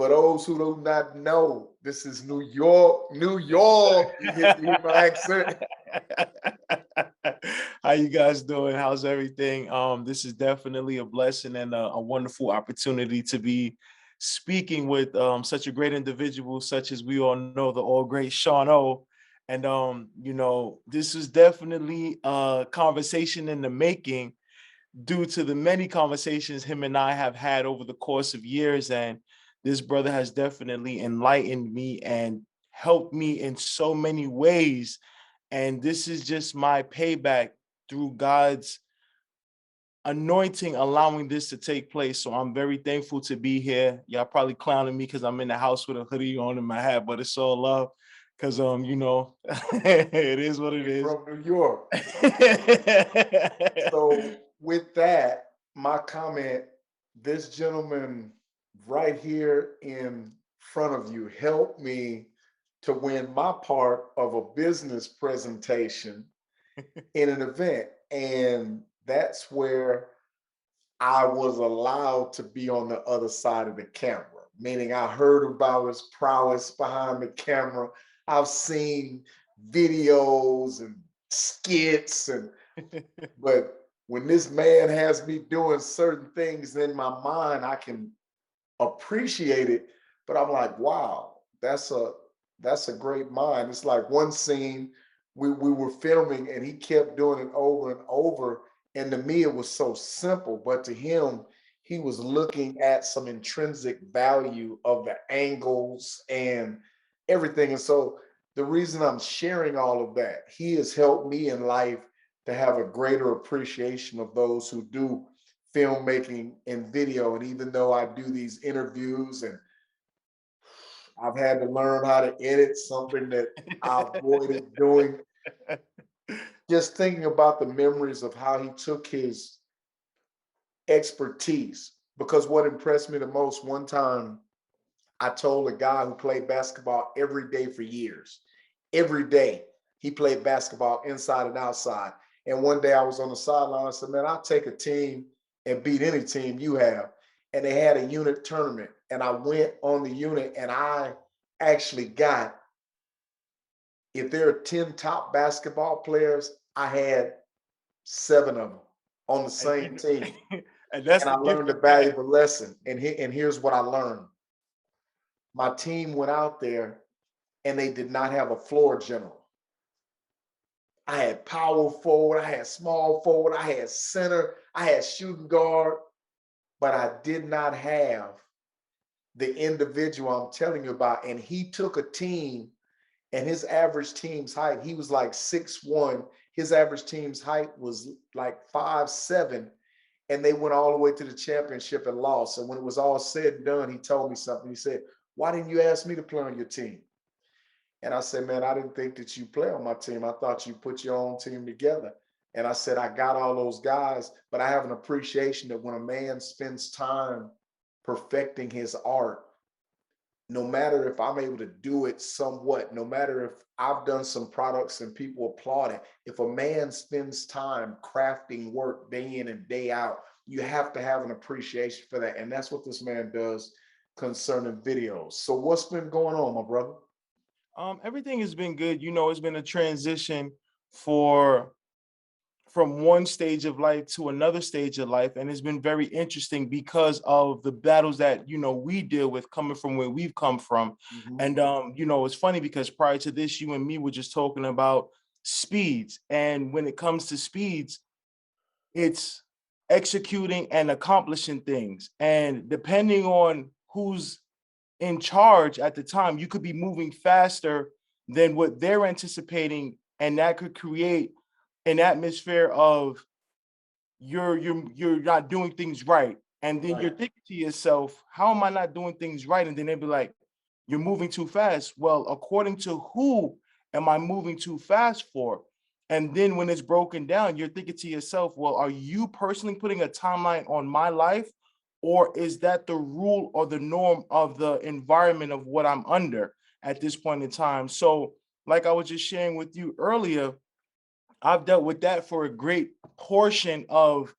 For those who do not know, this is New York, New York. You hear my accent? How you guys doing? How's everything? This is definitely a blessing and a wonderful opportunity to be speaking with such a great individual, such as we all know, the all great Sean O. And this is definitely a conversation in the making due to the many conversations him and I have had over the course of years. And this brother has definitely enlightened me and helped me in so many ways. And this is just my payback through God's anointing, allowing this to take place. So I'm very thankful to be here. Y'all probably clowning me because I'm in the house with a hoodie on in my hat, but it's all love. Cause it is what it You're is. from New York. So with that, my comment, this gentleman right here in front of you helped me to win my part of a business presentation in an event. And that's where I was allowed to be on the other side of the camera, meaning I heard about his prowess behind the camera. I've seen videos and skits but when this man has me doing certain things in my mind, I can appreciate it. But I'm like, wow, that's a great mind. It's like one scene we were filming and he kept doing it over and over. And to me, it was so simple, but to him, he was looking at some intrinsic value of the angles and everything. And so the reason I'm sharing all of that, he has helped me in life to have a greater appreciation of those who do filmmaking and video. And even though I do these interviews and I've had to learn how to edit, something that I avoided doing, just thinking about the memories of how he took his expertise. Because what impressed me the most, one time I told a guy who played basketball every day for years, every day he played basketball inside and outside. And one day I was on the sideline. I said, man, I'll take a team and beat any team you have. And they had a unit tournament. And I went on the unit and I actually got, if there are 10 top basketball players, I had 7 of them on the and, same team. and that's And the I gift learned a you have. valuable lesson. And here's what I learned. My team went out there and they did not have a floor general. I had power forward, I had small forward, I had center, I had shooting guard, but I did not have the individual I'm telling you about. And he took a team and his average team's height, he was like 6'1". His average team's height was like 5'7". And they went all the way to the championship and lost. And when it was all said and done, he told me something. He said, why didn't you ask me to play on your team? And I said, man, I didn't think that you play on my team. I thought you put your own team together. And I said, I got all those guys, but I have an appreciation that when a man spends time perfecting his art, no matter if I'm able to do it somewhat, no matter if I've done some products and people applaud it, if a man spends time crafting work day in and day out, you have to have an appreciation for that. And that's what this man does concerning videos. So what's been going on, my brother? Everything has been good. It's been a transition for from one stage of life to another stage of life, and it's been very interesting because of the battles that we deal with coming from where we've come from. Mhm. And it's funny because prior to this, you and me were just talking about speeds, and when it comes to speeds, it's executing and accomplishing things, and depending on who's in charge at the time, you could be moving faster than what they're anticipating, and that could create an atmosphere of you're not doing things right. And then you're Right. thinking to yourself, how am I not doing things right? And then they'll be like, you're moving too fast. Well, according to who am I moving too fast for? And then when it's broken down, you're thinking to yourself, well, are you personally putting a timeline on my life? Or is that the rule or the norm of the environment of what I'm under at this point in time? So, like I was just sharing with you earlier, I've dealt with that for a great portion of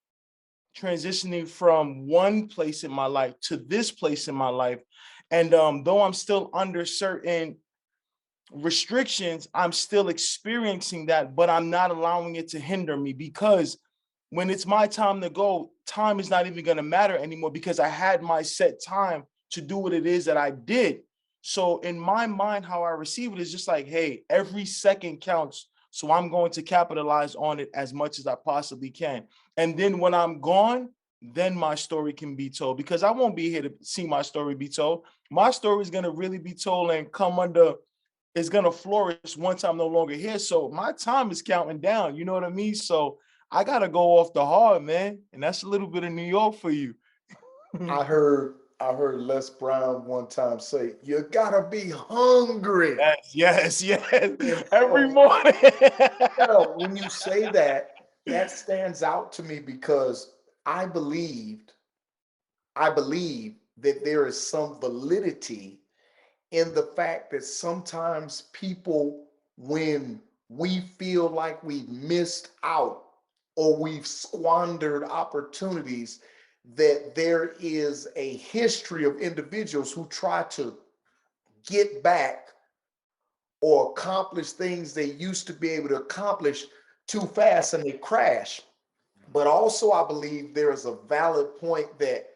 transitioning from one place in my life to this place in my life. And though I'm still under certain restrictions, I'm still experiencing that, but I'm not allowing it to hinder me, because when it's my time to go, time is not even going to matter anymore, because I had my set time to do what it is that I did. So in my mind, how I receive it is just like, hey, every second counts. So I'm going to capitalize on it as much as I possibly can. And then when I'm gone, then my story can be told, because I won't be here to see my story be told. My story is going to really be told and come under, is going to flourish once I'm no longer here. So my time is counting down. You know what I mean? So I got to go off the hard, man. And that's a little bit of New York for you. I heard Les Brown one time say, "You gotta be hungry." Yes, yes, yes. And Every so, morning. yeah, when you say that, that stands out to me because I believed, I believe that there is some validity in the fact that sometimes people, when we feel like we've missed out or we've squandered opportunities, that there is a history of individuals who try to get back or accomplish things they used to be able to accomplish too fast and they crash. But also, I believe there is a valid point that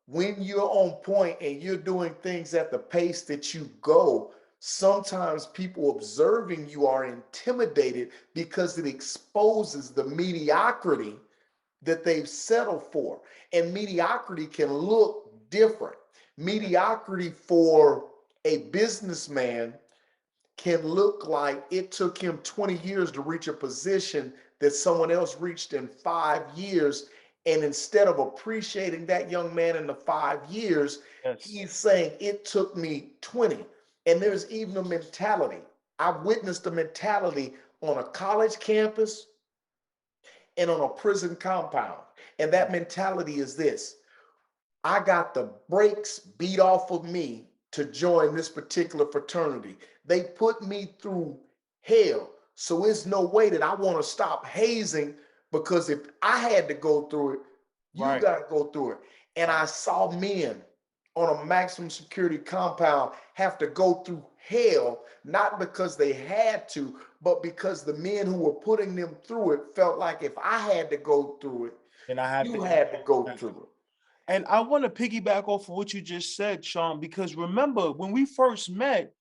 when you're on point and you're doing things at the pace that you go, sometimes people observing you are intimidated because it exposes the mediocrity that they've settled for. And mediocrity can look different. Mediocrity for a businessman can look like it took him 20 years to reach a position that someone else reached in 5 years. And instead of appreciating that young man in the 5 years, Yes. he's saying it took me 20. And there's even a mentality. I've witnessed a mentality on a college campus and on a prison compound. And that mentality is this: I got the brakes beat off of me to join this particular fraternity. They put me through hell. So it's no way that I want to stop hazing, because if I had to go through it, you Right. got to go through it. And I saw men on a maximum security compound have to go through hell, not because they had to, but because the men who were putting them through it felt like if I had to go through it, And I have to you go. had to go through it. And I want to piggyback off of what you just said, Sean, because remember when we first met,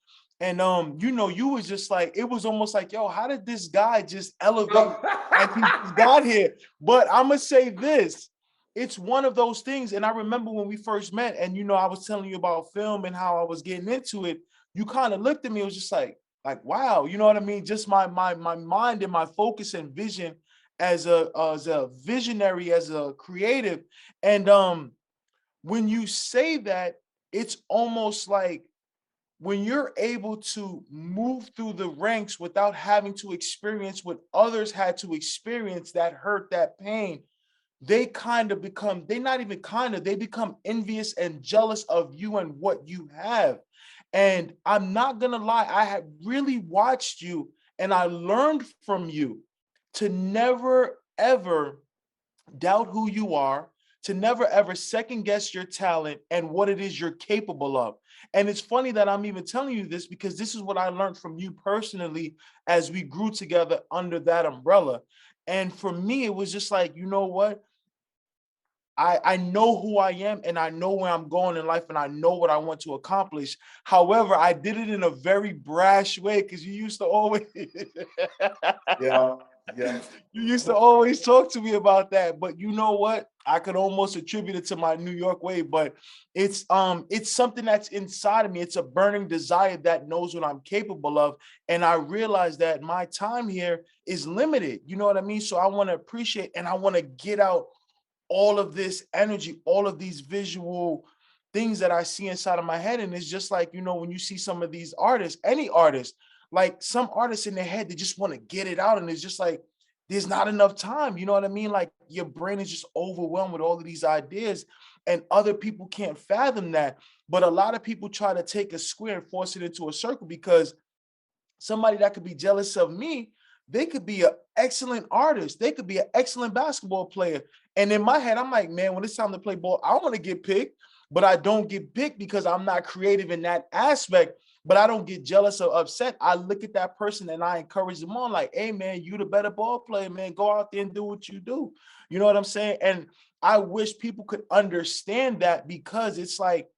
and you was just like, it was almost like, yo, how did this guy just elevate like he just got here? But I'm gonna say this. It's one of those things. And I remember when we first met, and I was telling you about film and how I was getting into it. You kind of looked at me, it was just like, wow, you know what I mean? Just my mind and my focus and vision as a visionary, as a creative. And when you say that, it's almost like when you're able to move through the ranks without having to experience what others had to experience, that hurt, that pain, they kind of become, they not even kind of, they become envious and jealous of you and what you have. And I'm not gonna lie, I have really watched you and I learned from you to never ever doubt who you are, to never ever second guess your talent and what it is you're capable of. And it's funny that I'm even telling you this, because this is what I learned from you personally as we grew together under that umbrella. And for me, it was just like, you know what? I know who I am and I know where I'm going in life and I know what I want to accomplish. However, I did it in a very brash way, because you used to always Yeah, yeah. you used to always talk to me about that. But you know what? I could almost attribute it to my New York way, but it's something that's inside of me. It's a burning desire that knows what I'm capable of. And I realize that my time here is limited. You know what I mean? So I want to appreciate and I want to get out all of this energy, all of these visual things that I see inside of my head. And it's just like, when you see some of these artists, any artist, like some artists in their head, they just want to get it out. And it's just like, there's not enough time. You know what I mean? Like your brain is just overwhelmed with all of these ideas and other people can't fathom that. But a lot of people try to take a square and force it into a circle, because somebody that could be jealous of me, they could be an excellent artist. They could be an excellent basketball player. And in my head, I'm like, man, when it's time to play ball, I want to get picked. but I don't get picked because I'm not creative in that aspect. But I don't get jealous or upset. I look at that person and I encourage them on, like, hey man, you the better ball player, man. Go out there and do what you do. You know what I'm saying? And I wish people could understand that, because it's like,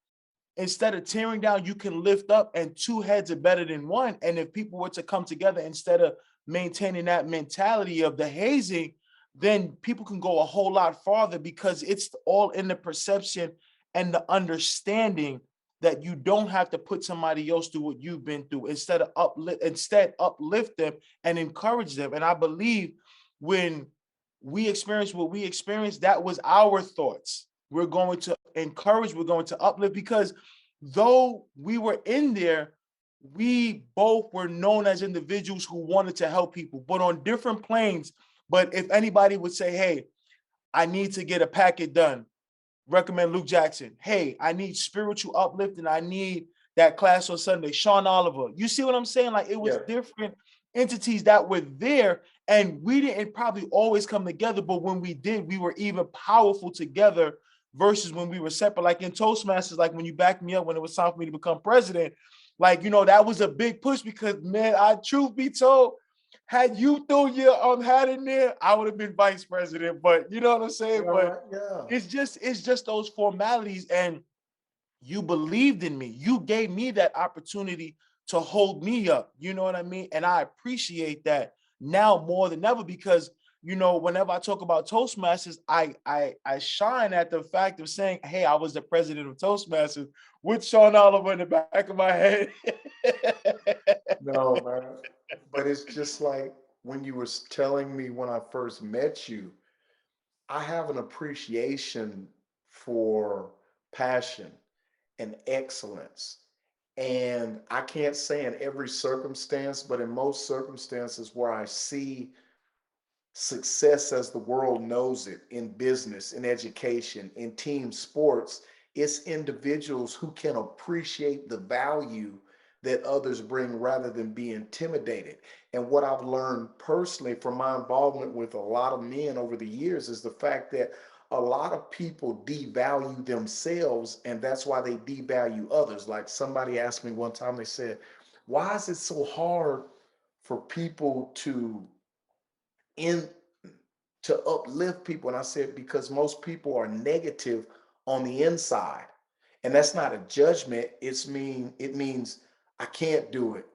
instead of tearing down, you can lift up, and two heads are better than one. And if people were to come together instead of maintaining that mentality of the hazing, then people can go a whole lot farther, because it's all in the perception and the understanding that you don't have to put somebody else through what you've been through. Instead uplift them and encourage them. And I believe when we experience what we experienced, that was our thoughts. We're going to encourage, we're going to uplift, because though we were in there, we both were known as individuals who wanted to help people, but on different planes. But if anybody would say, hey, I need to get a packet done, recommend Luke Jackson. Hey, I need spiritual uplifting. I need that class on Sunday, Sean Oliver. You see what I'm saying? Like, it was different entities that were there, and we didn't probably always come together, but when we did, we were even powerful together versus when we were separate. Like in Toastmasters, like when you backed me up when it was time for me to become president, like, you know, that was a big push, because man, truth be told, had you thrown your hat in there, I would have been vice president. But you know what I'm saying? But it's just those formalities, and you believed in me. You gave me that opportunity to hold me up. You know what I mean? And I appreciate that now more than ever, because you know, whenever I talk about Toastmasters, I shine at the fact of saying, hey, I was the president of Toastmasters with Sean Oliver in the back of my head. No, man. But it's just like when you were telling me when I first met you, I have an appreciation for passion and excellence. And I can't say in every circumstance, but in most circumstances where I see success as the world knows it, in business, in education, in team sports, it's individuals who can appreciate the value that others bring rather than be intimidated. And what I've learned personally from my involvement with a lot of men over the years is the fact that a lot of people devalue themselves, and that's why they devalue others. Like somebody asked me one time, they said, why is it so hard for people in to uplift people? And I said, because most people are negative on the inside. And that's not a judgment. It means I can't do it.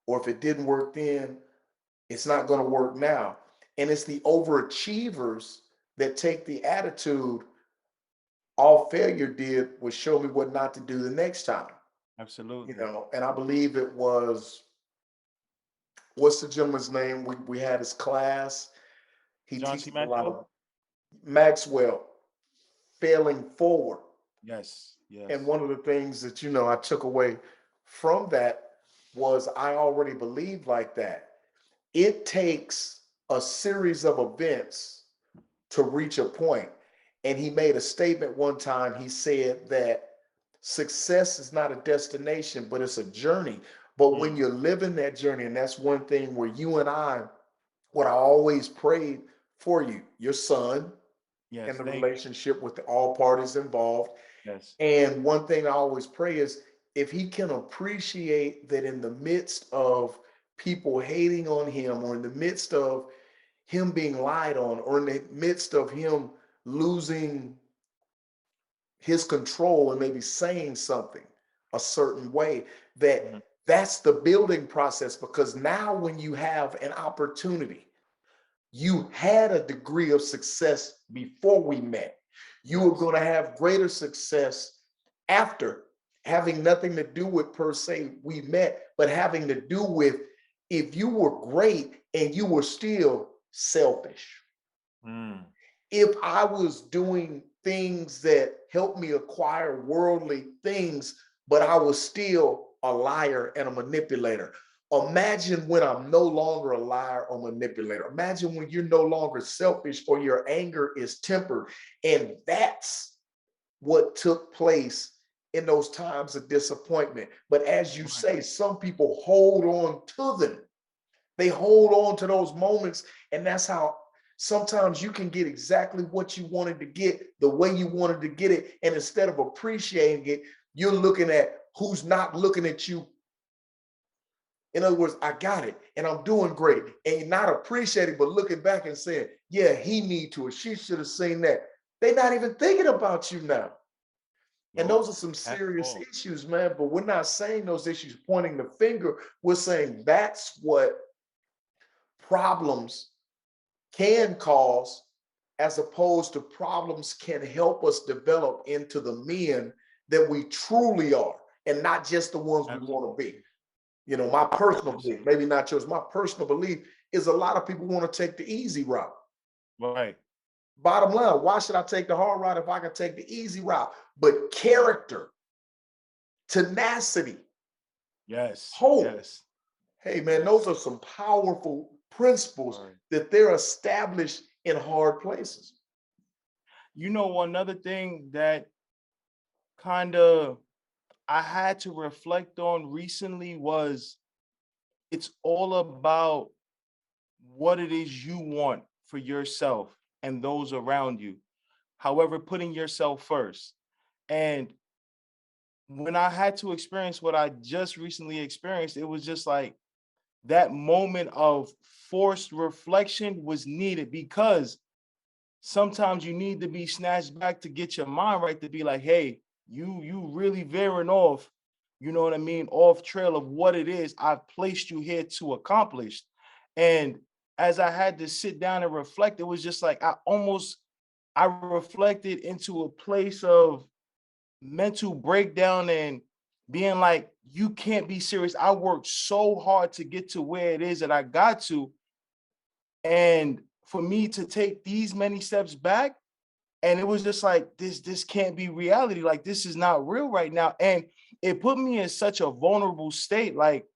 Or if it didn't work then, it's not going to work now. And it's the overachievers that take the attitude, all failure did was show me what not to do the next time. You Absolutely. know, and I believe it was, what's the gentleman's name? We had his class. He John C. teaches a lot Maxwell? of Maxwell, failing forward. Yes, And yes. one of the things that, I took away from that was I already believed like that. It takes a series of events to reach a point. And he made a statement one time. He said that success is not a destination, but it's a journey. But when Mm, you're living that journey, and that's one thing where you and I, what I always prayed for you, your son, and yes, the thank you. relationship with all parties involved. Yes. And one thing I always pray is if he can appreciate that in the midst of people hating on him, or in the midst of him being lied on, or in the midst of him losing his control and maybe saying something a certain way, that Mhm. that's the building process. Because now when you have an opportunity, you had a degree of success before we met. You are Yes. going to have greater success after, having nothing to do with per se we met, but having to do with if you were great and you were still selfish. Mm, If I was doing things that helped me acquire worldly things, but I was still a liar and a manipulator. Imagine when I'm no longer a liar or manipulator. Imagine when you're no longer selfish or your anger is tempered. And that's what took place in those times of disappointment. But as you right. say, some people hold on to them. They hold on to those moments. And that's how sometimes you can get exactly what you wanted to get the way you wanted to get it. And instead of appreciating it, you're looking at who's not looking at you. In other words, I got it and I'm doing great. And you're not appreciating, but looking back and saying, yeah, he need to, or she should have seen that. They're not even thinking about you now. And Nope. those are some At serious all. issues, man. But we're not saying those issues, pointing the finger. We're saying that's what problems can cause, as opposed to problems can help us develop into the men that we truly are, and not just the ones we want to be. Absolutely. You know, my personal belief, Absolutely. maybe not yours, my personal belief is a lot of people want to take the easy route. Right. Bottom line, why should I take the hard route if I can take the easy route? But character, tenacity, Yes. hope. Yes. Hey, man, those Yes. are some powerful principles Right. that they're established in hard places. You know, another thing that kind of I had to reflect on recently was it's all about what it is you want for yourself and those around you. However, putting yourself first. And when I had to experience what I just recently experienced, it was just like that moment of forced reflection was needed because sometimes you need to be snatched back to get your mind right to be like, hey, you really veering off, you know what I mean, off trail of what it is I've placed you here to accomplish. And as I had to sit down and reflect, it was just like I reflected into a place of mental breakdown and being like, you can't be serious. I worked so hard to get to where it is that I got to. And for me to take these many steps back, and it was just like, this can't be reality. Like, this is not real right now. And it put me in such a vulnerable state. Like,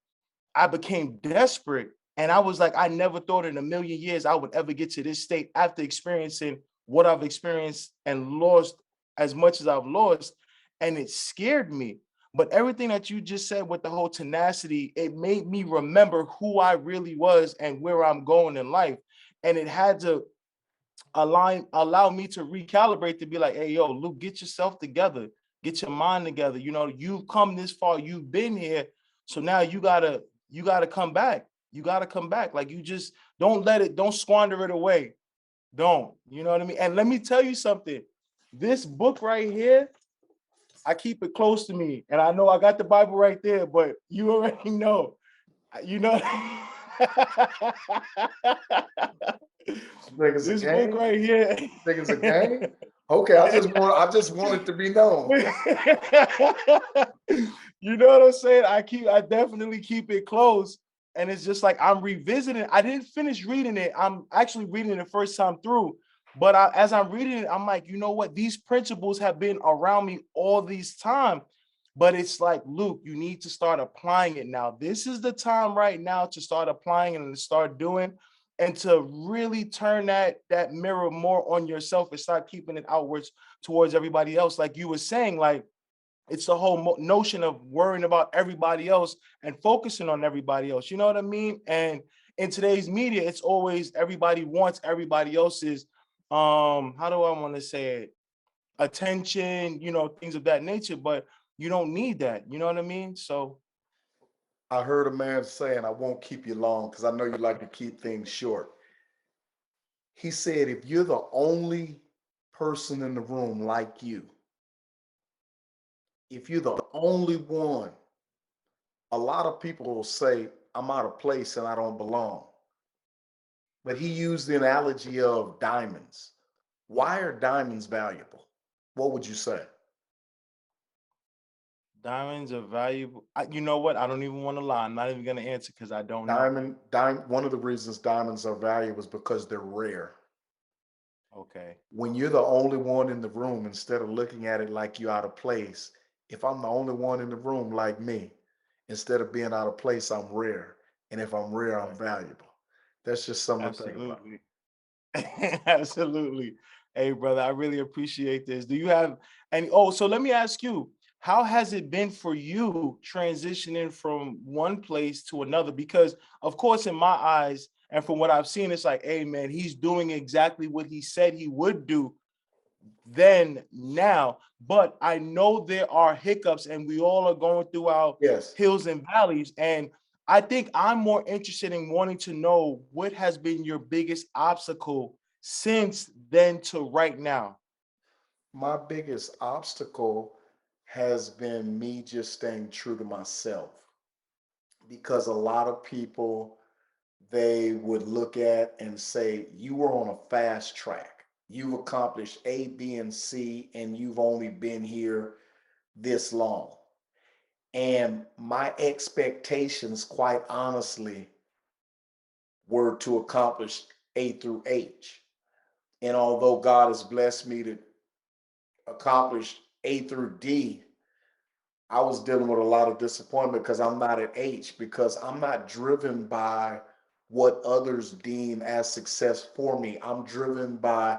I became desperate. And I was like, I never thought in a million years I would ever get to this state after experiencing what I've experienced and lost as much as I've lost. And it scared me. But everything that you just said with the whole tenacity, it made me remember who I really was and where I'm going in life. And it had to allow me to recalibrate to be like, hey, yo, Luke, get yourself together, get your mind together. You know, you've come this far, you've been here. So now you gotta come back. You gotta come back. Like, you just don't squander it away. Don't, you know what I mean? And let me tell you something. This book right here, I keep it close to me. And I know I got the Bible right there, but you already know. You know, You think it's a this book game? right here. You think it's a game? Okay, I just want it to be known. You know what I'm saying? I definitely keep it close. And it's just like I'm revisiting. I didn't finish reading it. I'm actually reading it the first time through. But as I'm reading it, I'm like, you know what? These principles have been around me all these time. But it's like, Luke, you need to start applying it now. This is the time right now to start applying it and to start doing and to really turn that mirror more on yourself and start keeping it outwards towards everybody else. Like you were saying, like it's the whole notion of worrying about everybody else and focusing on everybody else. You know what I mean? And in today's media, it's always everybody wants everybody else's how do I want to say it? Attention, you know, things of that nature, but you don't need that. You know what I mean? So I heard a man saying, I won't keep you long because I know you like to keep things short. He said, if you're the only person in the room like you, if you're the only one, a lot of people will say, I'm out of place and I don't belong. But he used the analogy of diamonds. Why are diamonds valuable? What would you say? diamonds are valuable. You know what? I don't even want to lie. I'm not even going to answer because I don't know. One of the reasons diamonds are valuable is because they're rare. Okay. When you're the only one in the room, instead of looking at it like you're out of place, if I'm the only one in the room like me, instead of being out of place, I'm rare. And if I'm rare, I'm Right. valuable. That's just something to think about. Absolutely. Absolutely. Hey, brother, I really appreciate this. Do you have any? Oh, so let me ask you, how has it been for you transitioning from one place to another? Because, of course, in my eyes, And from what I've seen, it's like, hey man, he's doing exactly what he said he would do then now. But I know there are hiccups and we all are going through our Yes. hills and valleys. And I think I'm more interested in wanting to know what has been your biggest obstacle since then to right now. My biggest obstacle has been me just staying true to myself, because a lot of people, they would look at and say, you were on a fast track. You've accomplished A, B, and C, and you've only been here this long. And my expectations, quite honestly, were to accomplish A through H. And although God has blessed me to accomplish A through D, I was dealing with a lot of disappointment because I'm not at H, because I'm not driven by what others deem as success for me. I'm driven by,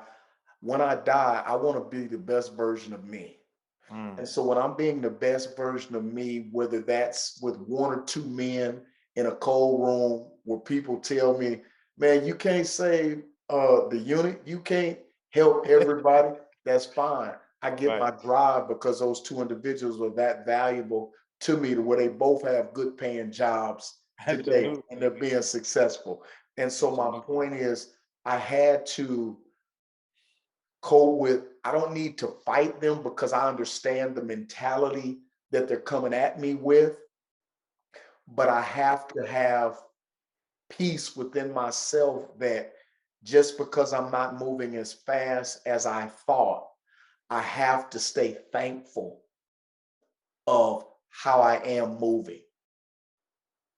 when I die, I want to be the best version of me. Mm, And so when I'm being the best version of me, whether that's with one or two men in a cold room where people tell me, man, you can't save the unit, you can't help everybody, that's fine. I get right. my drive because those two individuals are that valuable to me, to where they both have good paying jobs today and Absolutely. they're being successful. And so my Absolutely. point is, I had to cope with, I don't need to fight them because I understand the mentality that they're coming at me with, but I have to have peace within myself that just because I'm not moving as fast as I thought, I have to stay thankful of how I am moving,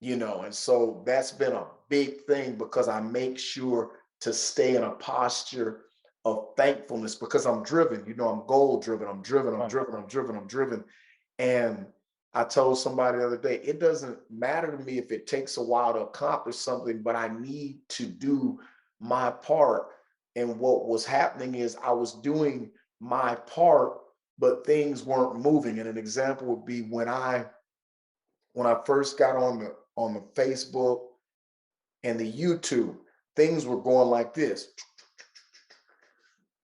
and so that's been a big thing, because I make sure to stay in a posture of thankfulness, because I'm driven, I'm goal driven, I'm driven, I'm Right. driven, I'm driven, I'm driven. And I told somebody the other day, it doesn't matter to me if it takes a while to accomplish something, but I need to do my part. And what was happening is I was doing my part, but things weren't moving. And an example would be when I first got on the Facebook and the YouTube, things were going like this: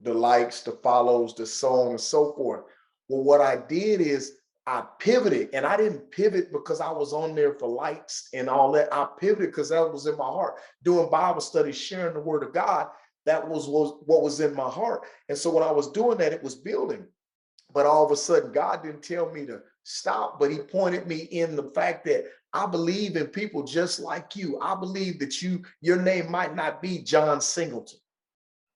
the likes, the follows, the so on and so forth. Well, what I did is I pivoted, and I didn't pivot because I was on there for likes and all that. I pivoted because that was in my heart. Doing Bible studies, sharing the word of God, that was what was in my heart. And so when I was doing that, it was building. But all of a sudden, God didn't tell me to stop, but He pointed me in the fact that I believe in people just like you. I believe that your name might not be John Singleton.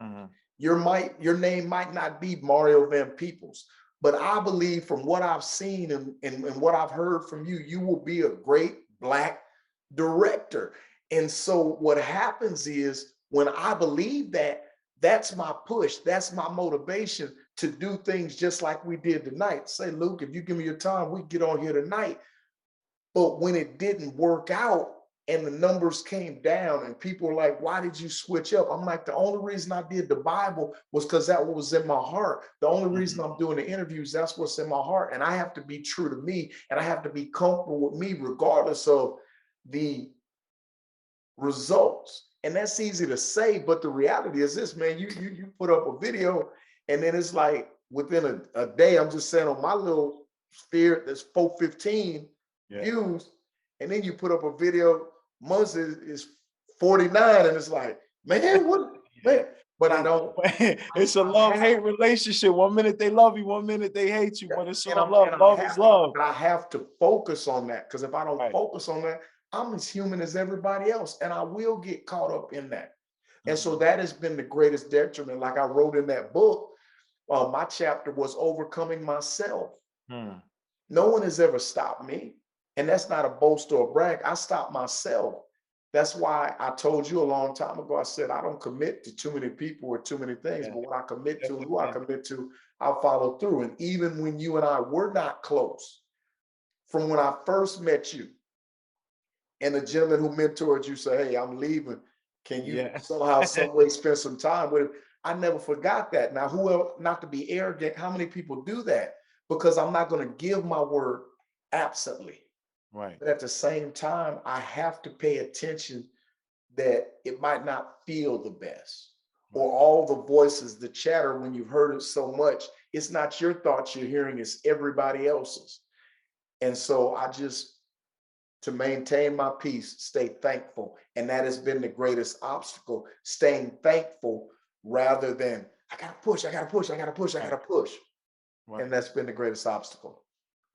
Mhm. Your name might not be Mario Van Peebles, but I believe from what I've seen and what I've heard from you, you will be a great Black director. And so what happens is, when I believe that, that's my push, that's my motivation to do things just like we did tonight. Say, Luke, if you give me your time, we get on here tonight. But when it didn't work out and the numbers came down and people were like, why did you switch up? I'm like, the only reason I did the Bible was because that was in my heart. The only reason Mhm. I'm doing the interviews, that's what's in my heart. And I have to be true to me, and I have to be comfortable with me regardless of the results. And that's easy to say, but the reality is this, man, you put up a video and then it's like within a day, I'm just saying, on my little sphere, there's 415 Yeah. views. And then you put up a video, months is 49. And it's like, man, what, Yeah. man? But I It- don't, it's a I have, love-hate relationship. One minute they love you, one minute they hate you, but it's and all love. I Love is have to, love. but I have to focus on that, because if I don't Right. focus on that, I'm as human as everybody else, and I will get caught up in that. And so Mhm. that has been the greatest detriment. Like I wrote in that book, my chapter was overcoming myself. Hmm. No one has ever stopped me. And that's not a boast or a brag. I stopped myself. That's why I told you a long time ago, I said, I don't commit to too many people or too many things, Yeah, but what I commit to and definitely who I can. commit to, I'll follow through. And even when you and I were not close, from when I first met you, and the gentleman who mentored you say, hey, I'm leaving. Can you Yeah. somehow, some way spend some time with him? I never forgot that. Now, who else, not to be arrogant, how many people do that? Because I'm not going to give my word absently. Right. But at the same time, I have to pay attention that it might not feel the best, Right. or all the voices, the chatter, when you've heard it so much, it's not your thoughts you're hearing, it's everybody else's. And so I just, to maintain my peace, stay thankful. And that has been the greatest obstacle, staying thankful rather than I gotta push, I gotta push, I gotta push, I Right. gotta push. Right. And that's been the greatest obstacle.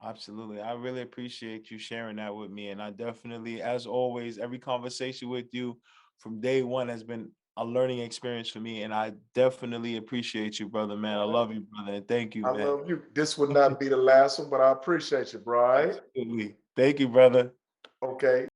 Absolutely. I really appreciate you sharing that with me. And I definitely, as always, every conversation with you from day one has been a learning experience for me. And I definitely appreciate you, brother, man. I love you, brother. And thank you, I man. love you. This would not be the last one, but I appreciate you, bro. All right? Absolutely. Thank you, brother. Okay.